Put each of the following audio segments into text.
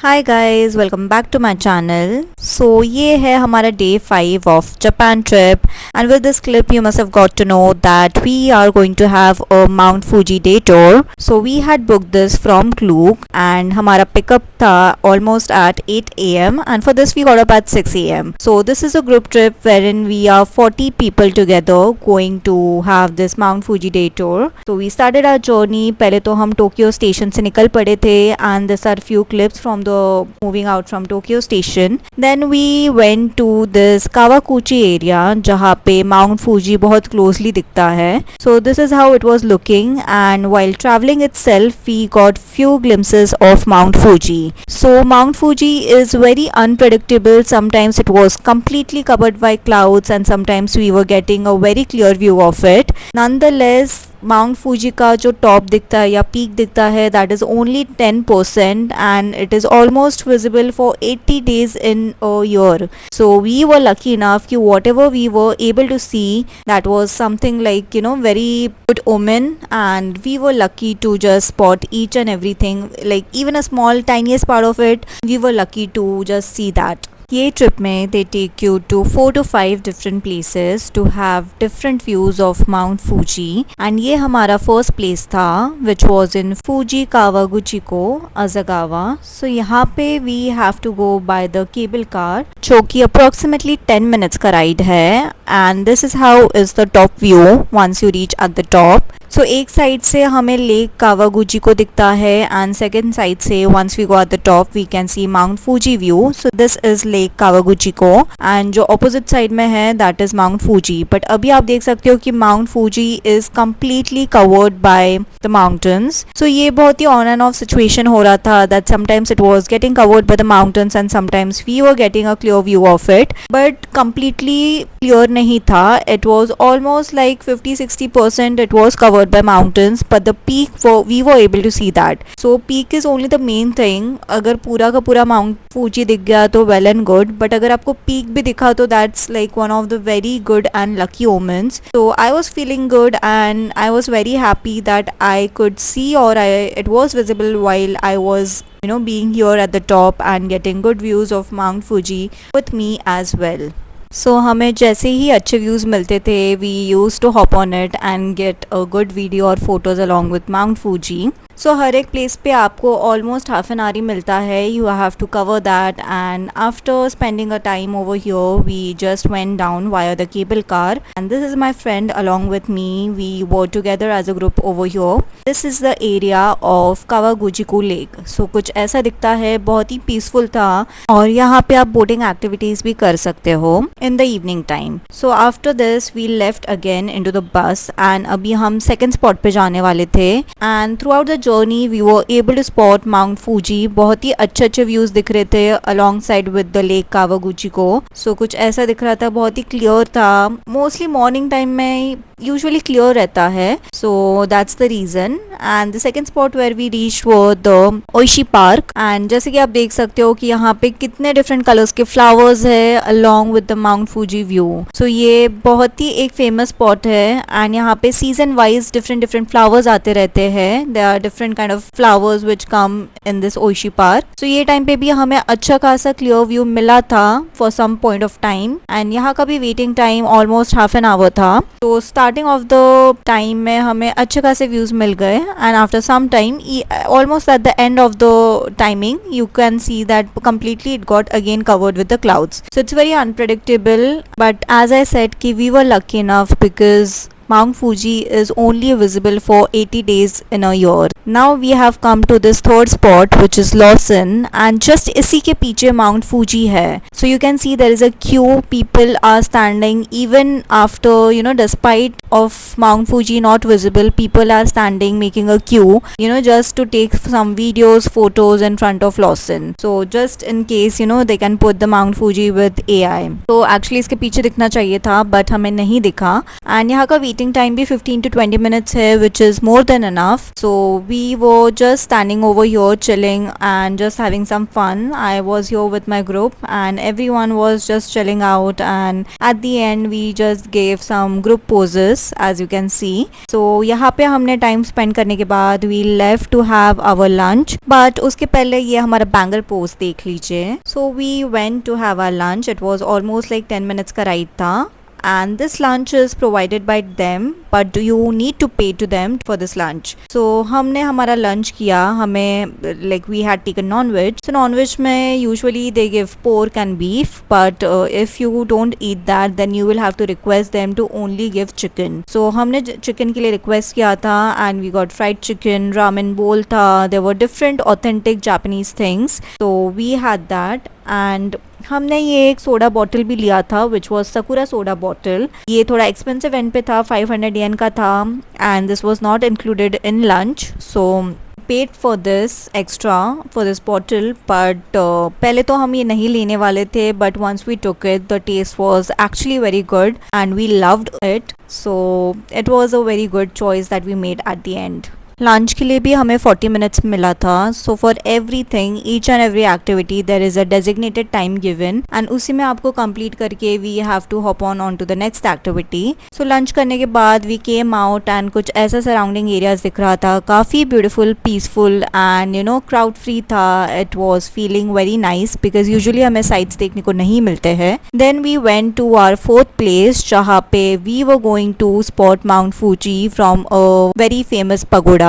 Hi guys, welcome back to my channel. So ये है हमारा day 5 of Japan trip and with this clip you must have got to know that we are going to have a Mount Fuji day tour. So we had book this from Klook and हमारा pickup था almost at 8 a.m. And for this we got up at 6 a.m. So this is a group trip wherein we are 40 people together going to have this Mount Fuji day tour. So we started our journey. पहले तो हम Tokyo station से निकल पड़े थे and these are few clips from the moving out from Tokyo station. Then we went to this Kawakuchi area जहाँ पे Mount Fuji बहुत closely दिखता है. So this is how it was looking and while traveling itself we got few glimpses of Mount Fuji. So Mount Fuji is very unpredictable. Sometimes it was completely covered by clouds and sometimes we were getting a very clear view of it. Nonetheless, Mount Fuji का जो top दिखता है या peak दिखता है that is only 10% and it is almost visible for 80 days in a year. So we were lucky enough कि whatever we were able to see that was something like very good omen and we were lucky to just spot each and everything, like even a small tiniest part of it. We were lucky to just see that. ये trip में they take you to 4 to 5 different places to have different views of Mount Fuji and ये हमारा first place था which was in Fuji कावागुचिको अजागावा. So यहाँ पे we have to go by the cable car जो कि approximately 10 minutes का ride है and this is how is the top view once you reach at the top. So एक side से हमें lake Kawaguchiko दिखता है एंड सेकेंड साइड से once we go at the top we can see Mount Fuji view. So this is lake Kawaguchiko and जो opposite side में है that is Mount Fuji. But अभी आप देख सकते हो कि Mount Fuji is completely covered by the mountains. So ये बहुत ही ऑन एंड ऑफ सिचुएशन हो रहा था that sometimes it was getting covered by the mountains and sometimes we were getting a clear view of it. But completely clear नहीं था. It was almost like 50-60% it was covered by mountains but the peak we were able to see that. So peak is only the main thing. अगर पूरा का पूरा mount Fuji दिख गया तो well and good, but अगर आपको peak भी दिखा तो that's like one of the very good and lucky omens. So I was feeling good and I was very happy that I could see or it was visible while I was being here at the top and getting good views of Mount Fuji with me as well. सो हमें जैसे ही अच्छे views मिलते थे we use to hop on it and get a good video और photos along with Mount Fuji. So हर एक place पे आपको ऑलमोस्ट हाफ एन आवर ही मिलता है. You have to cover that and after spending a time over here we just went down via the cable car and this is my friend along with me. We were together as a group over here. This is the area of Kawaguchiko lake. So कुछ ऐसा दिखता है, बहुत ही peaceful था और यहाँ पे आप बोटिंग एक्टिविटीज़ भी कर सकते हो in the evening time. So after this we left again into the bus and अभी हम second spot पे जाने वाले थे and throughout the journey we were able to spot Mount Fuji. बहुत ही अच्छे अच्छे views दिख रहे थे alongside with the lake Kawaguchi को. So कुछ ऐसा दिख रहा था, बहुत ही clear था. Mostly morning time में usually clear रहता है. So that's the reason. And the second spot where we reached were the Oishi Park and जैसे कि आप देख सकते हो कि यहाँ पे कितने different colors के flowers है along with the Mount Fuji view. So ये बहुत ही एक famous spot है and यहाँ पे season wise different flowers आते रहते हैं. There are different kind of flowers which come in this Oishi Park. So ये time पे भी हमें अच्छा खासा clear view मिला था for some point of time and यहाँ का भी waiting time almost half an hour था. तो starting of the time में हमें अच्छे खासे views मिल गए and after some time almost at the end of the timing you can see that completely it got again covered with the clouds. So it's very unpredictable, but as I said ki we were lucky enough because Mount Fuji is only visible for 80 days in a year. Now we have come to this third spot which is Lawson and just इसी के पीछे Mount Fuji है. So you can see there is a queue. People are standing even after despite of Mount Fuji not visible, people are standing making a queue just to take some videos, photos in front of Lawson. So just in case they can put the Mount Fuji with AI. So actually इसके पीछे दिखना चाहिए था but हमें नहीं दिखा and यहाँ का eating time भी 15 to 20 minutes है, which is more than enough. So we were just standing over here chilling and just having some fun. I was here with my group and everyone was just chilling out, and at the end we just gave some group poses as you can see. So यहाँ पे हमने time spend करने के बाद we left to have our lunch, but उसके पहले ये हमारा बैंगल पोज देख लीजिए. So we went to have our lunch. It was almost like 10 minutes का राइड था, and this lunch is provided by them, but you need to pay to them for this lunch. So हमने हमारा lunch किया, हमें like we had taken non-veg. So non-veg में usually they give pork and beef, but if you don't eat that then you will have to request them to only give chicken. So हमने chicken के लिए request किया था, and we got fried chicken, ramen bowl था, there were different authentic Japanese things, so we had that. And हमने ये एक soda bottle भी लिया था विच वॉज सकूरा सोडा बॉटल. ये थोड़ा एक्सपेंसिव एंड पे था, 500 येन का था, and this was not included in lunch. So paid for this extra for this bottle, but पहले तो हम ये नहीं लेने वाले थे, but once we took it the taste was actually very good and we loved it. So it was a very good choice that we made at the end. Lunch के लिए भी हमें 40 मिनट्स मिला था. So for everything, each and every activity there is a designated time given, and उसी में आपको complete करके we have to hop on to the next activity. So lunch करने के बाद वी केम आउट एंड कुछ ऐसा सराउंडिंग एरियाज दिख रहा था, काफ़ी beautiful, peaceful and crowd free था. It was feeling very nice because usually हमें साइट्स देखने को नहीं मिलते हैं. Then we went to our fourth place, जहाँ पे we were going to spot Mount Fuji from a very famous pagoda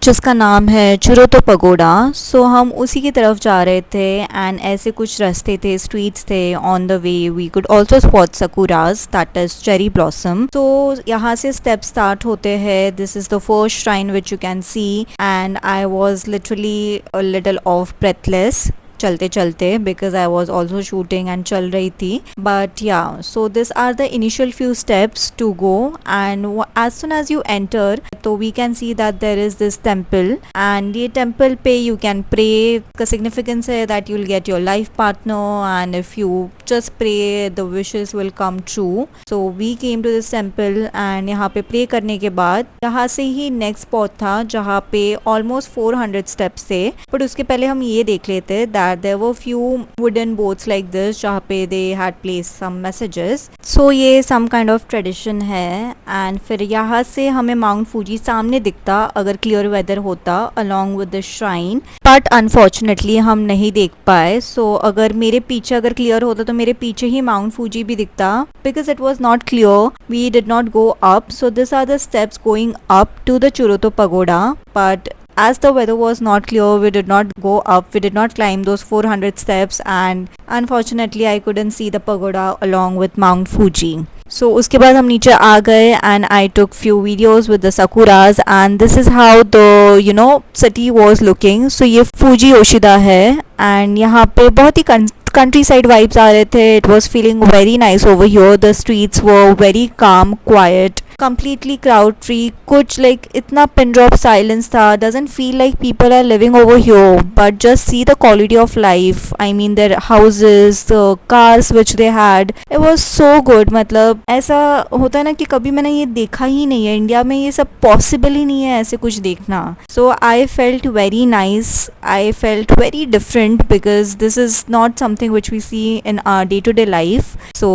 जिसका नाम है चुरोतो पगोडा. सो हम उसी की तरफ जा रहे थे, एंड ऐसे कुछ रास्ते थे, स्ट्रीट्स थे. On the way we could also spot sakuras, that is cherry blossom. तो यहाँ से स्टेप स्टार्ट होते हैं. This is the first shrine which you can see, and I was literally a little of breathless चलते चलते because I was also shooting and चल रही थी. But yeah, so this are the initial few steps to go, and as soon as you enter तो we can see that there is this temple, and ये temple पे you can pray. का significance है that you will get your life partner, and if you just pray the wishes will come true. So we came to this temple, and यहाँ पे pray करने के बाद यहाँ से ही नेक्स्ट स्पॉट था जहाँ पे ऑलमोस्ट 400 स्टेप्स थे. बट उसके पहले हम ये देख लेते that there were few wooden boats like this जहाँ पे they had place some messages. So ये सम काइंड ऑफ ट्रेडिशन है. एंड फिर यहाँ से हमें माउंट फूजी सामने दिखता अगर क्लियर वेदर होता along with the shrine, but unfortunately हम नहीं देख पाए. सो अगर मेरे पीछे अगर क्लियर होता तो मेरे पीछे ही माउंट फूजी भी दिखता. Because it was not clear we did not go up. So this are the steps going up to the Chureito pagoda, but as the weather was not clear we did not go up, we did not climb those 400 steps, and unfortunately I couldn't see the pagoda along with Mount Fuji. So उसके बाद हम नीचे आ गए, and I took few videos with the sakuras, and this is how the city was looking. So ये Fuji Yoshida है, and यहाँ पे बहुत ही country side vibes आ रहे थे. It was feeling very nice over here. The streets were very calm, quiet, completely crowd free. कुछ like इतना pin drop silence था. Doesn't feel like people are living over here, but just see the quality of life. I mean their houses, the cars which they had. It was so good. मतलब ऐसा होता है ना कि कभी मैंने ये देखा ही नहीं है इंडिया में. ये सब पॉसिबल ही नहीं है ऐसे कुछ देखना. So I felt very nice. I felt very different because this is not something which we see in our day-to-day life. So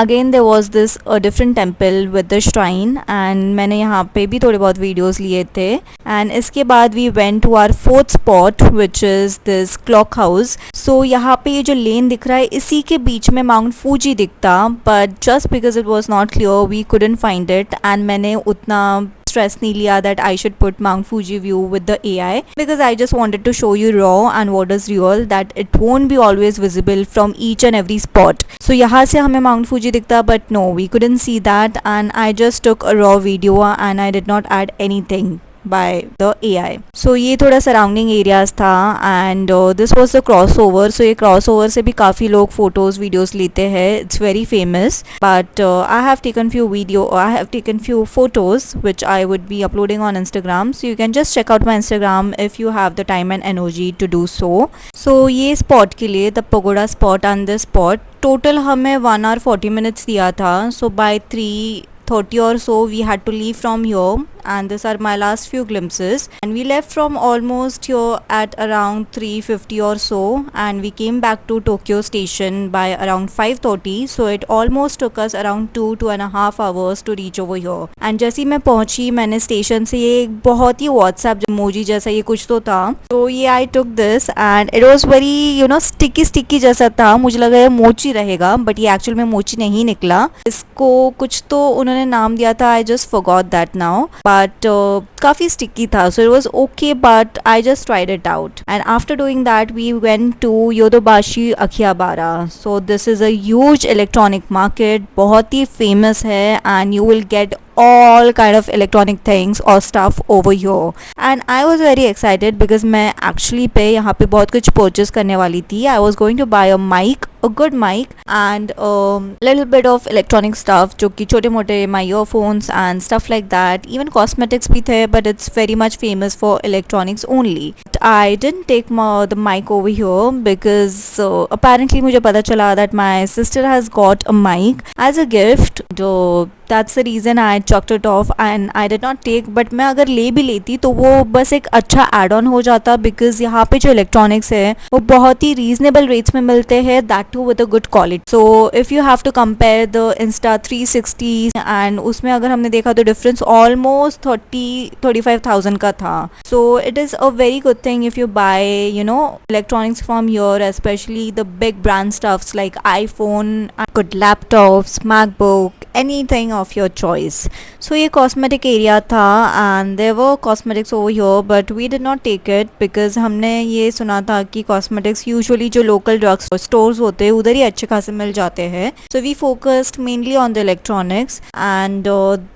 again there was this a different temple with the shrine, and मैंने यहाँ पे भी थोड़े बहुत videos लिए थे. And इसके बाद we went to our fourth spot which is this clock house. So यहाँ पे ये जो लेन दिख रहा है इसी के बीच में माउंट फूजी दिखता, but just because it was not clear we couldn't find it, and मैंने उतना stress नहीं लिया that I should put Mount Fuji view with the AI, because I just wanted to show you raw and what is real, that it won't be always visible from each and every spot. So यहाँ से हमें Mount Fuji दिखता, but no, we couldn't see that, and I just took a raw video and I did not add anything by the AI. So ये थोड़ा surrounding areas था, and this was the crossover. So ये cross over से भी काफ़ी लोग photos videos लेते हैं. It's very famous, but I have taken few photos which I would be uploading on Instagram. So you can just check out my Instagram if you have the time and energy to do so. So ये spot के लिए the pagoda spot and this spot total हमें 1 hour 40 minutes दिया था. So by 3 8:30 or so we had to leave from here, and these are my last few glimpses. And we left from almost here at around 3:50 or so, and we came back to Tokyo station by around 5:30. So it almost took us around 2.5 hours to reach over here. And जैसे मैं पहुंची, मैंने station से ये एक बहुत ही WhatsApp emoji जैसा ये कुछ तो था, तो ये I took this and it was very sticky जैसा था. मुझे लगा ये मोची रहेगा, बट ये एक्चुअल में मोची नहीं निकला. इसको कुछ तो उन्होंने नाम दिया था, I just forgot that now, but काफ़ी स्टिकी था. So it was okay, but I just tried it out. And after doing that we went to Yodobashi Akihabara. So this is a huge electronic market, बहुत ही फेमस है, and you will get all kind of electronic things or stuff over here. And I was very excited because मैं actually पे यहाँ पे बहुत कुछ purchase करने वाली थी. I was going to buy a mic, a good mic, and little bit of electronic stuff जो कि छोटे मोटे my earphones and stuff like that. Even cosmetics भी थे, but it's very much famous for electronics only. But I didn't take the mic over here because apparently मुझे पता चला that my sister has got a mic as a gift. That's the reason I chucked it off and I did not take. but मैं अगर ले भी लेती तो वो बस एक अच्छा एड ऑन हो जाता, बिकॉज यहाँ पे जो इलेक्ट्रॉनिक्स है वो बहुत ही रीजनेबल रेट्स में मिलते हैं, that too with a good quality. So if you have to compare the Insta360 and उसमें अगर हमने देखा तो डिफरेंस ऑलमोस्ट 35,000 का था. So it is a very good thing if you buy electronics from your, specially the big brand stuffs like iPhone, good laptops, MacBook, anything of your choice. So ये cosmetic area था and there were cosmetics over here, but we did not take it because हमने ये सुना था कि cosmetics usually जो local drug stores होते हैं उधर ही अच्छे खासे मिल जाते हैं. So we focused mainly on the electronics and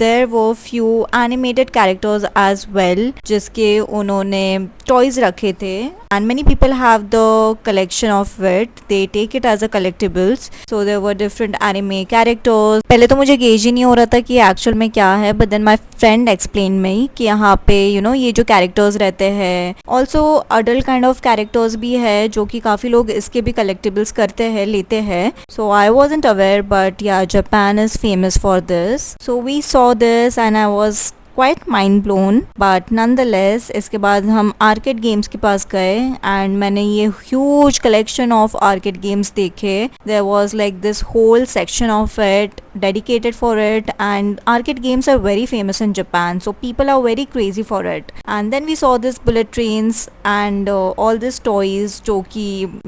there were few animated characters as well जिसके उन्होंने toys रखे थे, and many people have the collection of it. They take it as a collectibles. So there were different anime characters. पहले तो मुझे gauge ही नहीं हो रहा था कि एक्चुअल में क्या है, but then my friend explain me कि यहाँ पे ये जो कैरेक्टर्स रहते हैं, also adult kind of characters भी है जो कि काफ़ी लोग इसके भी कलेक्टिबल्स करते हैं, लेते हैं. So I wasn't aware, but yeah Japan is famous for this. So we saw this and I was quite mind blown, but nonetheless इसके बाद हम आर्केड गेम्स के पास गए एंड मैंने ये huge collection of arcade games देखे. There was like this whole section of it dedicated for it, and arcade games are very famous in Japan, so people are very crazy for it. And then we saw this bullet trains and all these toys जो कि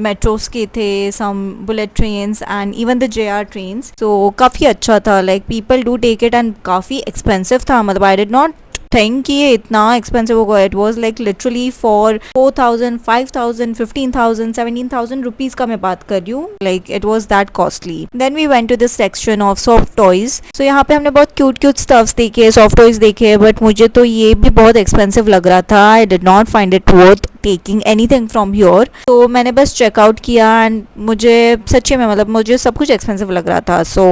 metros के थे, some bullet trains and even the JR trains. So काफ़ी अच्छा था, like people do take it, and काफ़ी expensive था. मतलब I did not think कि ये इतना एक्सपेंसिव होगा. It was like literally for 4,000, 5,000, 15,000, 17,000 rupees का मैं बात कर रही हूँ. Like it was that costly. Then we went to this section of soft toys. So यहाँ पे हमने बहुत क्यूट स्टफ्स देखे, सॉफ्ट टॉयज देखे, बट मुझे तो ये भी बहुत एक्सपेंसिव लग रहा था. I did not find it worth taking anything from here. तो मैंने बस चेकआउट किया एंड मुझे सच्चे में मतलब मुझे सब कुछ एक्सपेंसिव लग रहा था. So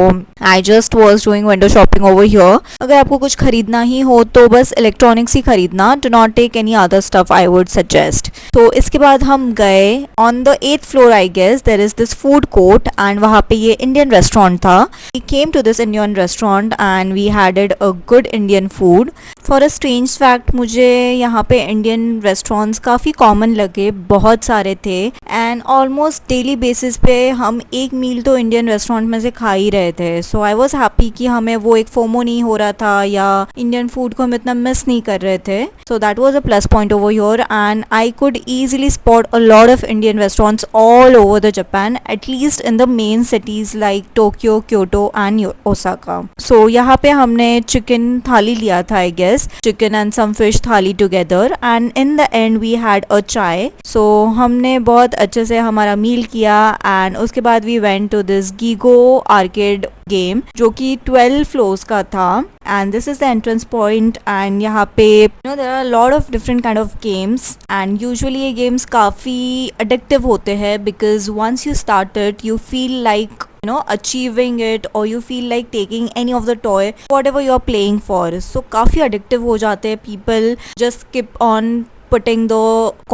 I just was doing window shopping over here. अगर आपको कुछ खरीदना ही हो तो बस इलेक्ट्रॉनिक्स ही खरीदना. Do not take any other stuff, I would suggest. तो इसके बाद हम गए on the 8th floor, I guess there is this food court, and वहाँ पे ये इंडियन रेस्टोरेंट था. We came to this Indian restaurant and we headed a good Indian food. For a strange fact मुझे यहाँ पे Indian restaurants काफ़ी common लगे, बहुत सारे थे, एंड ऑलमोस्ट डेली बेसिस पे हम एक मील तो इंडियन रेस्टोरेंट में से खा ही रहे थे. सो आई वॉज हैप्पी कि हमें वो एक फोमो नहीं हो रहा था या इंडियन फूड को हम इतना मिस नहीं कर रहे थे. So that was a plus point over here, and I could easily spot a lot of Indian restaurants all over the Japan, at least in the main cities like Tokyo, Kyoto and Osaka. So यहाँ पे हमने chicken thali लिया था, I guess chicken and some fish thali together, and in the end we had a chai. सो हमने बहुत अच्छे से हमारा मील किया एंड उसके बाद we went to this Gigo arcade game जो कि 12 फ्लोर्स का था, and this is the entrance point. And यहाँ पे there are lot of different kind of games, and usually ये गेम्स काफ़ी अडिक्टिव होते हैं because once you start it you feel like achieving it, or you feel like taking any of the toy whatever you are playing for. So काफ़ी addictive हो जाते हैं. People just keep on putting the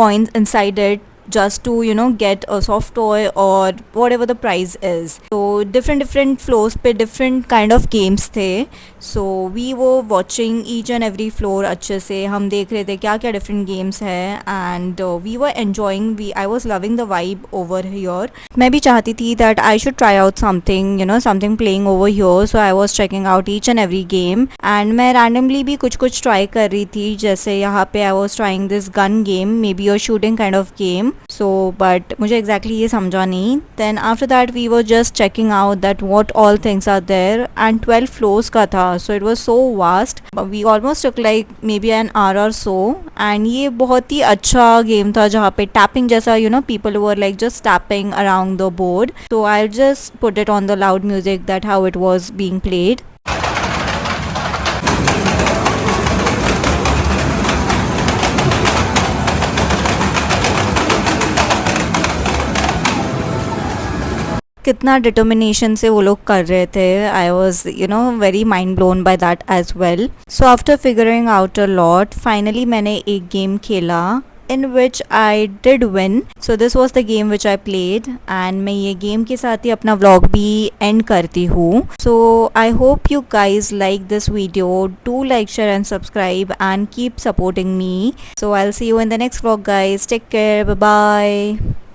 coins inside it just to get a soft toy or whatever the price is. So different different floors पे different kind of games थे. So we were watching each and every floor अच्छे से. हम देख रहे थे क्या क्या डिफरेंट गेम्स है and we were enjoying. We I was loving the vibe over here. मैं भी चाहती थी that I should try out something, you know, something playing over here. So I was checking out each and every game and मैं randomly भी कुछ कुछ try कर रही थी. जैसे यहाँ पे I was trying this gun game, maybe your shooting kind of game. So but मुझे एग्जैक्टली ये समझा नहीं. Then after that we were just checking out that what all things are there and 12 floors का था. So it was so vast. We almost took like maybe an hour और so. And ये बहुत ही अच्छा game था जहाँ पे tapping जैसा, you know, people were like just tapping around the board. So I just put it on the loud music that how it was being played. कितना determination से वो लोग कर रहे थे. I was, you know, very mind blown by that as well. So after figuring out a lot, finally मैंने एक game खेला in which I did win. So this was the game which I played and मैं ये game के साथ ही अपना vlog भी end करती हूँ. So I hope you guys like this video. Do like, share and subscribe and keep supporting me. So I'll see you in the next vlog guys. Take care. Bye bye.